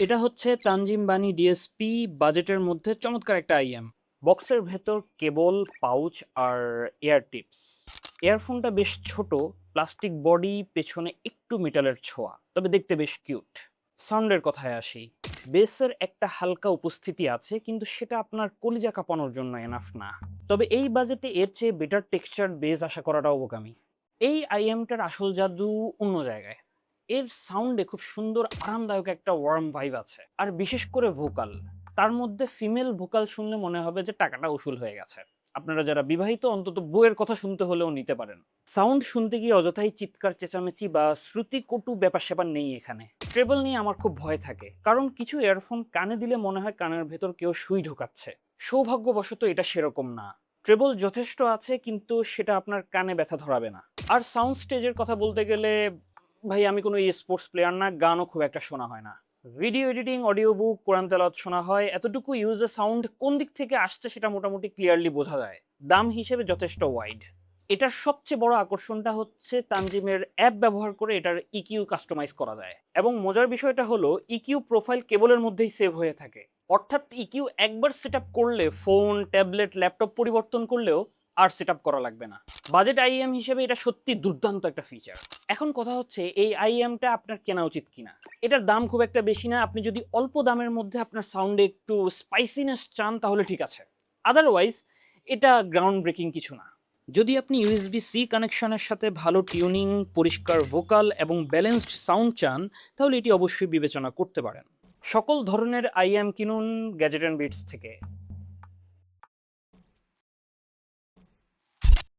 এটা হচ্ছে তানজিম বানি ডিএসপি বাজেটের মধ্যে চমৎকার একটা আইএম। বক্সের ভেতর কেবল, পাউচ আর এয়ার টিপস। ইয়ারফোনটা বেশ ছোট, প্লাস্টিক বডি, পেছনে একটু মেটালের ছোঁয়া, তবে দেখতে বেশ কিউট। সাউন্ডের কথায় আসি, বেসের একটা হালকা উপস্থিতি আছে, কিন্তু সেটা আপনার কলিজা কাঁপানোর জন্য এনাফ না। তবে এই বাজেটে এর চেয়ে বেটার টেক্সচার বেস আশা করাটাও বোকামি। এই আইএমটার আসল জাদু অন্য জায়গায়। এর সাউন্ডে খুব সুন্দর আরামদায়ক একটা ওয়ার্ম ভাইব আছে, আর বিশেষ করে ভোকাল। তার মধ্যে ফিমেল ভোকাল শুনলে মনে হবে যে টাকাটা উসুল হয়ে গেছে। আপনারা যারা বিবাহিত, অন্তত বউয়ের কথা শুনতে হলেও নিতে পারেন। সাউন্ড শুনতে গিয়ে অযথাই চিৎকার চেঁচামেচি বা শ্রুতিকটু ব্যাপার স্যাপার নেই এখানে। ট্রেবল নিয়ে আমার খুব ভয় থাকে, কারণ কিছু ইয়ারফোন কানে দিলে মনে হয় কানের ভেতর কেউ সুই ঢোকাচ্ছে। সৌভাগ্যবশত এটা সেরকম না। ট্রেবল যথেষ্ট আছে, কিন্তু সেটা আপনার কানে ব্যথা ধরাবে না। আর সাউন্ড স্টেজের কথা বলতে গেলে, ভাই আমি কোনো স্পোর্টস প্লেয়ার না, গানও খুব একটা শোনা হয় না। ভিডিও এডিটিং, অডিও বুক, কোরআন তেলাওয়াত শোনা হয়, এতটুকু ইউজে সাউন্ড কোন দিক থেকে আসছে সেটা মোটামুটি ক্লিয়ারলি বোঝা যায়। দাম হিসেবে যথেষ্ট ওয়াইড। এটার সবচেয়ে বড় আকর্ষণটা হচ্ছে তানজিমের অ্যাপ ব্যবহার করে এটার ইকিউ কাস্টমাইজ করা যায়, এবং মজার বিষয়টা হলো ইকিউ প্রোফাইল কেবলের মধ্যেই সেভ হয়ে থাকে। অর্থাৎ ইকিউ একবার সেট করলে ফোন, ট্যাবলেট, ল্যাপটপ পরিবর্তন করলেও আর সেট করা লাগবে না। বাজেট আইএম হিসেবে এটা সত্যি দুর্দান্ত একটা ফিচার। এখন কথা হচ্ছে এই আইএমটা আপনার কেনা উচিত কিনা। এটার দাম খুব একটা বেশি না, আপনি যদি অল্প দামের মধ্যে আপনার সাউন্ডে একটু স্পাইসিনেস চান তাহলে ঠিক আছে। আদারওয়াইজ এটা গ্রাউন্ড ব্রেকিং কিছু না। যদি আপনি ইউএসবি সি কানেকশনের সাথে ভালো টিউনিং, পরিষ্কার ভোকাল এবং ব্যালেন্সড সাউন্ড চান, তাহলে এটি অবশ্যই বিবেচনা করতে পারেন। সকল ধরনের আইএম কিনুন গ্যাজেট অ্যান্ড বিটস থেকে।